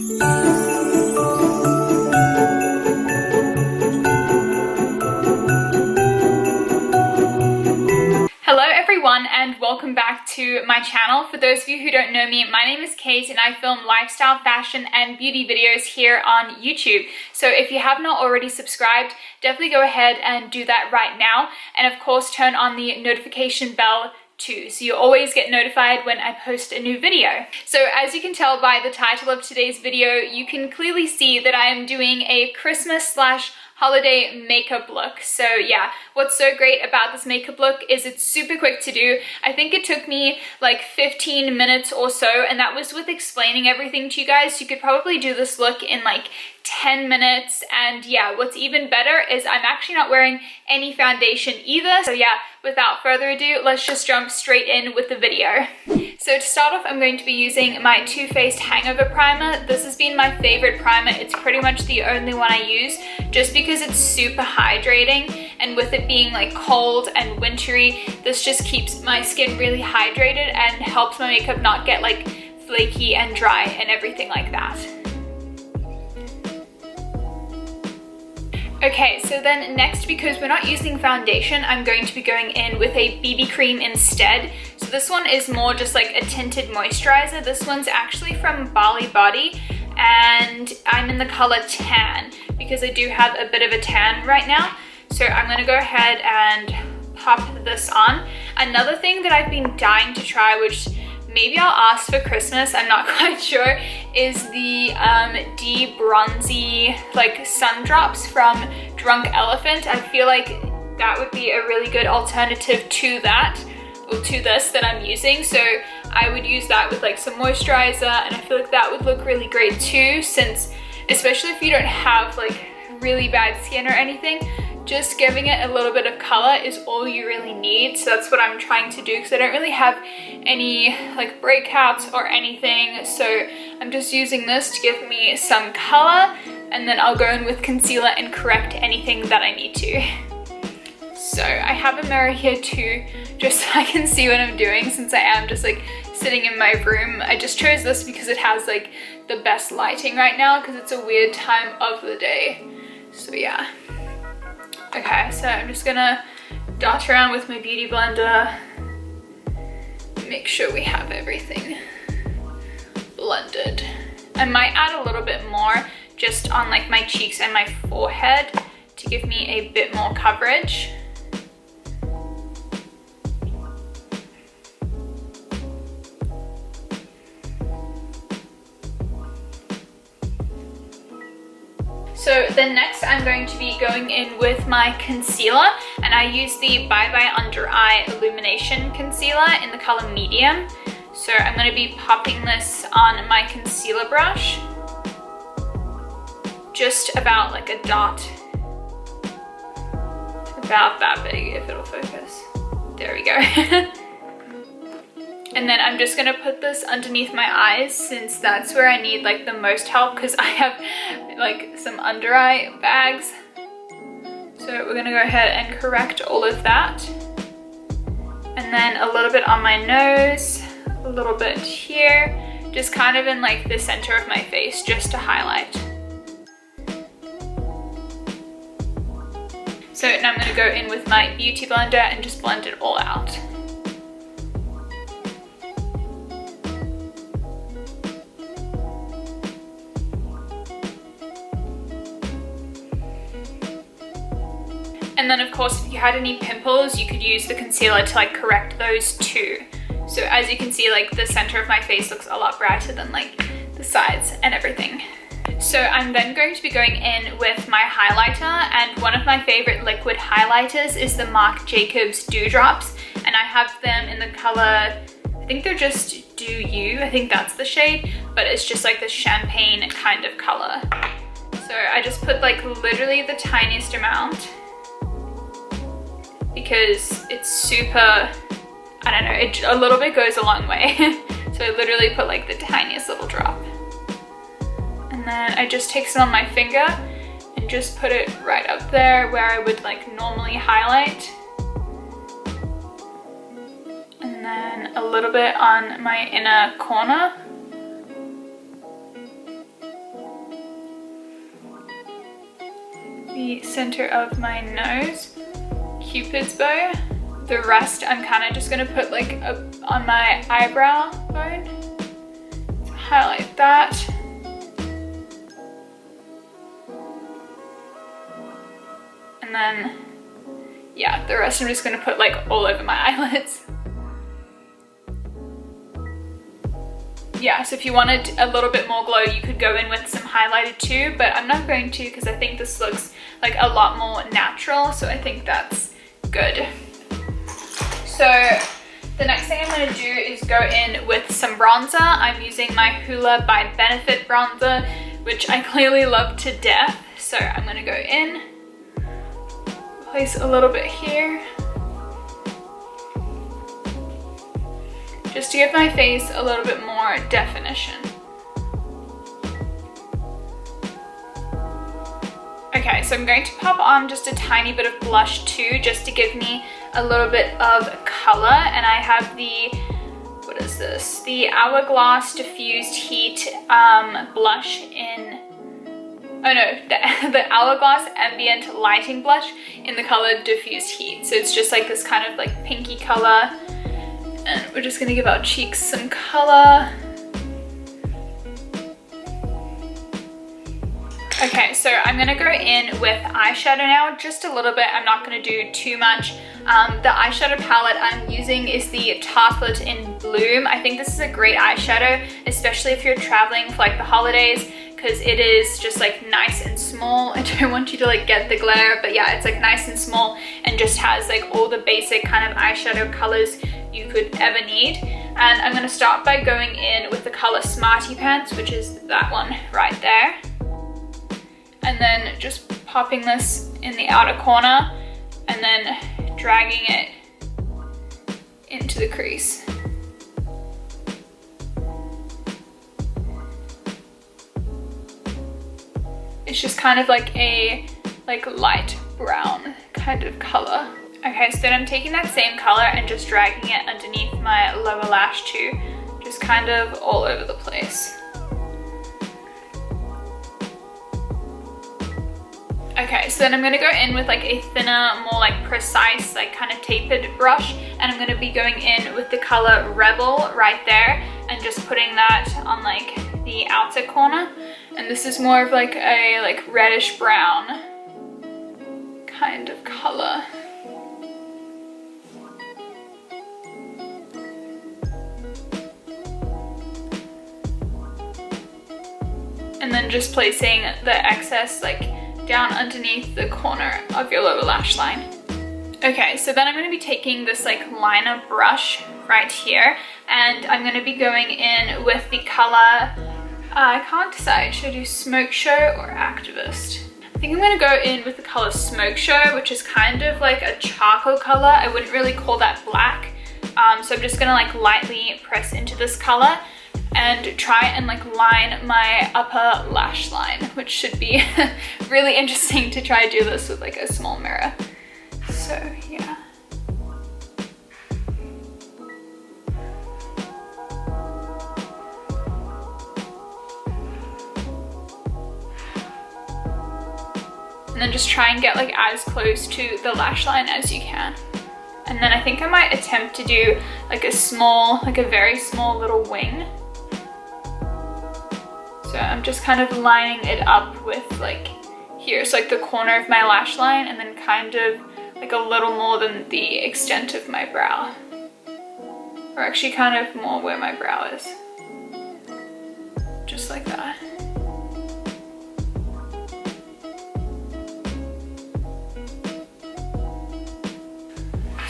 Hello everyone and welcome back to my channel. For those of you who don't know me, my name is Kate and I film lifestyle, fashion and beauty videos here on YouTube. So if you have not already subscribed, definitely go ahead and do that right now. And of course turn on the notification bell too, so you always get notified when I post a new video. So as you can tell by the title of today's video, you can clearly see that I am doing a Christmas / holiday makeup look. So yeah, what's so great about this makeup look is it's super quick to do. I think it took me like 15 minutes or so, and that was with explaining everything to you guys. You could probably do this look in like 10 minutes. And yeah, what's even better is I'm actually not wearing any foundation either. So yeah, without further ado, let's just jump straight in with the video. So to start off, I'm going to be using my Too Faced Hangover Primer. This has been my favorite primer. It's pretty much the only one I use just because it's super hydrating, and with it being like cold and wintry, this just keeps my skin really hydrated and helps my makeup not get like flaky and dry and everything like that. Okay, so then next, because we're not using foundation, I'm going to be going in with a BB cream instead. So this one is more just like a tinted moisturizer. This one's actually from Bali Body and I'm in the color Tan because I do have a bit of a tan right now. So I'm gonna go ahead and pop this on. Another thing that I've been dying to try, which maybe I'll ask for Christmas, I'm not quite sure, is the de-bronzy like sun drops from Drunk Elephant. I feel like that would be a really good alternative to that, or to this that I'm using. So I would use that with like some moisturizer, and I feel like that would look really great too, since especially if you don't have like really bad skin or anything, just giving it a little bit of color is all you really need. So that's what I'm trying to do because I don't really have any like breakouts or anything. So I'm just using this to give me some color, and then I'll go in with concealer and correct anything that I need to. So I have a mirror here too, just so I can see what I'm doing, since I am just like sitting in my room. I just chose this because it has like the best lighting right now because it's a weird time of the day. So yeah. Okay, so I'm just gonna dot around with my beauty blender, make sure we have everything blended. I might add a little bit more just on like my cheeks and my forehead to give me a bit more coverage. So then next I'm going to be going in with my concealer, and I use the Bye Bye Under Eye Illumination Concealer in the color Medium. So I'm going to be popping this on my concealer brush, just about like a dot, about that big if it'll focus. There we go. And then I'm just gonna put this underneath my eyes, since that's where I need like the most help, because I have like some under eye bags. So we're gonna go ahead and correct all of that. And then a little bit on my nose, a little bit here, just kind of in like the center of my face, just to highlight. So now I'm gonna go in with my beauty blender and just blend it all out. And then of course, if you had any pimples, you could use the concealer to like correct those too. So as you can see, like the center of my face looks a lot brighter than like the sides and everything. So I'm then going to be going in with my highlighter, and one of my favorite liquid highlighters is the Marc Jacobs Dewdrops, and I have them in the color, I think they're just Do You, I think that's the shade, but it's just like the champagne kind of color. So I just put like literally the tiniest amount, because it's super, I don't know, a little bit goes a long way. So I literally put like the tiniest little drop. And then I just take some on my finger and just put it right up there where I would like normally highlight. And then a little bit on my inner corner. the center of my nose, Cupid's bow. The rest I'm kind of just gonna put like on my eyebrow bone. So highlight that. And then, yeah, the rest I'm just gonna put like all over my eyelids. Yeah, so if you wanted a little bit more glow, you could go in with some highlighter too, but I'm not going to because I think this looks like a lot more natural, so I think that's good. So the next thing I'm going to do is go in with some bronzer. I'm using my Hoola by Benefit bronzer, which I clearly love to death. So I'm going to go in, place a little bit here, just to give my face a little bit more definition. Okay, so I'm going to pop on just a tiny bit of blush too, just to give me a little bit of color. And I have the, what is this? The Hourglass Diffused Heat blush in, oh no, the Hourglass Ambient Lighting Blush in the color Diffused Heat. So it's just like this kind of like pinky color. And we're just gonna give our cheeks some color. Okay, so I'm gonna go in with eyeshadow now, just a little bit. I'm not gonna do too much. The eyeshadow palette I'm using is the Tartelette in Bloom. I think this is a great eyeshadow, especially if you're traveling for like the holidays, because it is just like nice and small. I don't want you to like get the glare, but yeah, it's like nice and small and just has like all the basic kind of eyeshadow colors you could ever need. And I'm gonna start by going in with the color Smarty Pants, which is that one right there. And then just popping this in the outer corner and then dragging it into the crease. It's just kind of like a light brown kind of color. Okay, so then I'm taking that same color and just dragging it underneath my lower lash too, just kind of all over the place. Okay, so then I'm gonna go in with like a thinner, more like precise, like kind of tapered brush, and I'm gonna be going in with the color Rebel right there and just putting that on like the outer corner. And this is more of like a reddish brown kind of color. And then just placing the excess like down underneath the corner of your lower lash line. Okay, so then I'm going to be taking this like liner brush right here, and I'm going to be going in with the color, I can't decide, should I do Smoke Show or Activist? I think I'm going to go in with the color Smoke Show, which is kind of like a charcoal color. I wouldn't really call that black. So I'm just going to like lightly press into this color and try and like line my upper lash line, which should be really interesting to try to do this with like a small mirror. So yeah. And then just try and get like as close to the lash line as you can. And then I think I might attempt to do like a small, like a very small little wing. So I'm just kind of lining it up with like here, so like the corner of my lash line, and then kind of like a little more than the extent of my brow. Or actually kind of more where my brow is. Just like that.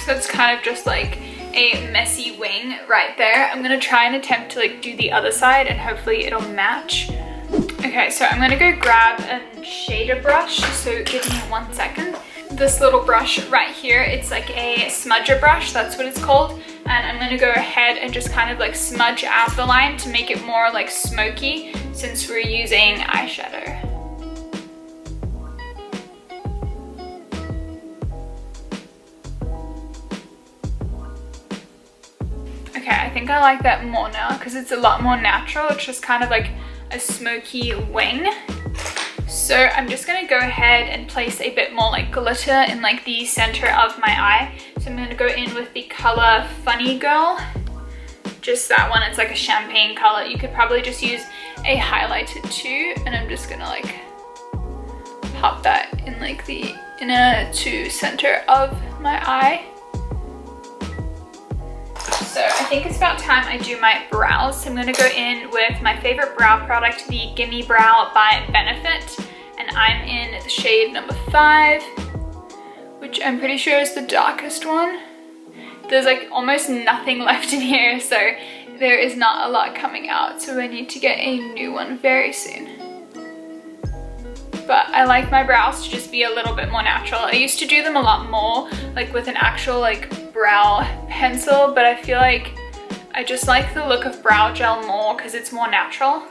So it's kind of just like a messy wing right there. I'm gonna try and attempt to like do the other side and hopefully it'll match. Okay, so I'm gonna go grab a shader brush, so give me 1 second. This little brush right here, it's like a smudger brush, that's what it's called. And I'm gonna go ahead and just kind of like smudge out the line to make it more like smoky since we're using eyeshadow. Okay, I think I like that more now because it's a lot more natural. It's just kind of like a smoky wing. So I'm just gonna go ahead and place a bit more like glitter in like the center of my eye. So I'm gonna go in with the color Funny Girl. Just that one, it's like a champagne color. You could probably just use a highlighter too. And I'm just gonna like pop that in like the inner to center of my eye. So I think it's about time I do my brows. So I'm going to go in with my favorite brow product, the Gimme Brow by Benefit. And I'm in the shade number 5, which I'm pretty sure is the darkest one. There's like almost nothing left in here, so there is not a lot coming out. So I need to get a new one very soon. But I like my brows to just be a little bit more natural. I used to do them a lot more, like with an actual like brow pencil, but I feel like I just like the look of brow gel more because it's more natural.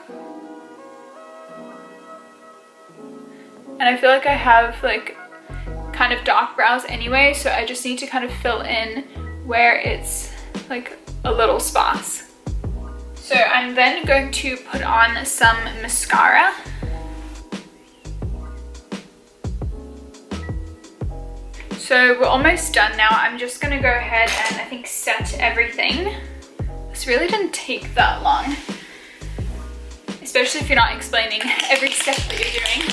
And I feel like I have like kind of dark brows anyway, so I just need to kind of fill in where it's like a little sparse. So I'm then going to put on some mascara. So we're almost done now. I'm just gonna go ahead and I think set everything. This really didn't take that long, especially if you're not explaining every step that you're doing.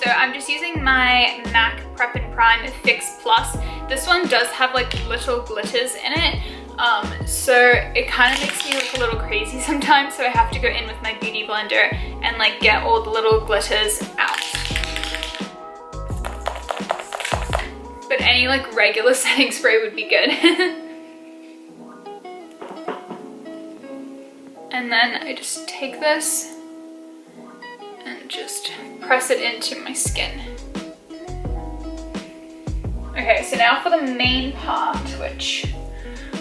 So I'm just using my MAC Prep and Prime Fix Plus. This one does have like little glitters in it, so it kind of makes me look a little crazy sometimes, so I have to go in with my beauty blender and like get all the little glitters out. But any like regular setting spray would be good. And then I just take this and just press it into my skin. Okay, so now for the main part, which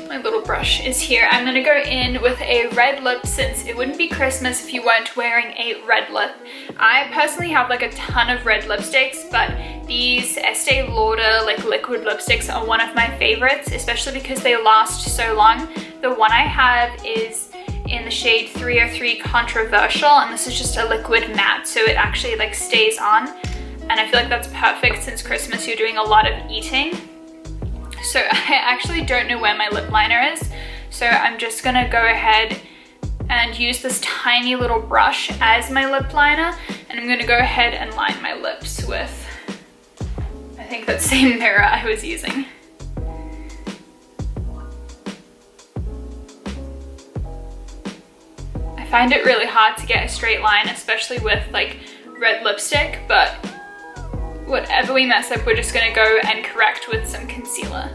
my little brush is here. I'm gonna go in with a red lip since it wouldn't be Christmas if you weren't wearing a red lip. I personally have like a ton of red lipsticks, but these Estee Lauder like liquid lipsticks are one of my favorites, especially because they last so long. The one I have is in the shade 303 Controversial, and this is just a liquid matte, so it actually like stays on. And I feel like that's perfect since Christmas you're doing a lot of eating. So I actually don't know where my lip liner is, so I'm just gonna go ahead and use this tiny little brush as my lip liner, and I'm gonna go ahead and line my lips with, I think that same mirror I was using. I find it really hard to get a straight line, especially with like red lipstick, but whatever we mess up, we're just gonna go and correct with some concealer.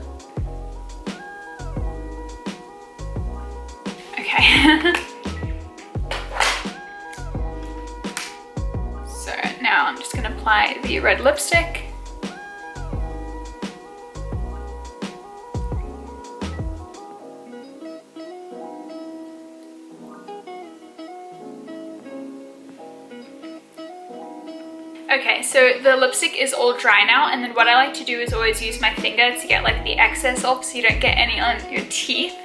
Okay. So now I'm just gonna apply the red lipstick. Okay, so the lipstick is all dry now, and then what I like to do is always use my finger to get like the excess off so you don't get any on your teeth.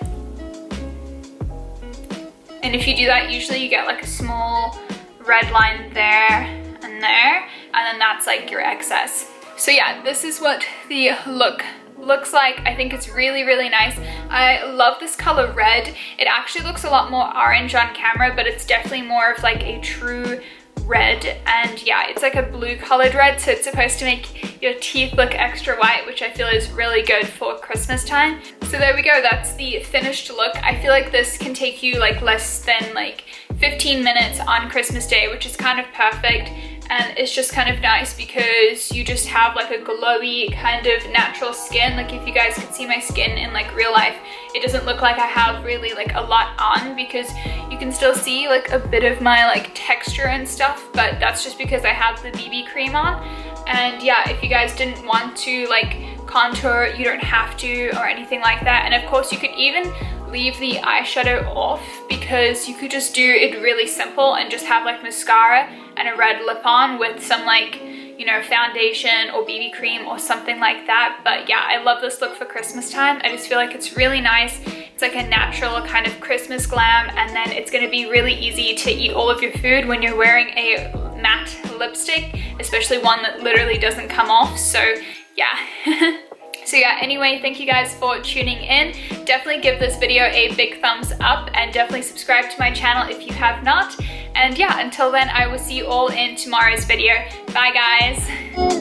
And if you do that, usually you get like a small red line there, and then that's like your excess. So yeah, this is what the look looks like. I think it's really, really nice. I love this color red. It actually looks a lot more orange on camera, but it's definitely more of like a true red, and yeah, it's like a blue colored red, so it's supposed to make your teeth look extra white, which I feel is really good for Christmas time. So there we go, that's the finished look. I feel like this can take you like less than like 15 minutes on Christmas Day, which is kind of perfect. And it's just kind of nice because you just have like a glowy kind of natural skin. Like if you guys could see my skin in like real life, it doesn't look like I have really like a lot on, because you can still see like a bit of my like texture and stuff, but that's just because I have the BB cream on. And yeah, if you guys didn't want to like contour, you don't have to or anything like that. And of course you could even leave the eyeshadow off, because you could just do it really simple and just have like mascara and a red lip on with some like, you know, foundation or BB cream or something like that. But yeah, I love this look for Christmas time. I just feel like it's really nice. It's like a natural kind of Christmas glam, and then it's going to be really easy to eat all of your food when you're wearing a matte lipstick, especially one that literally doesn't come off. So yeah. So yeah, anyway, thank you guys for tuning in. Definitely give this video a big thumbs up and definitely subscribe to my channel if you have not. And yeah, until then, I will see you all in tomorrow's video. Bye guys.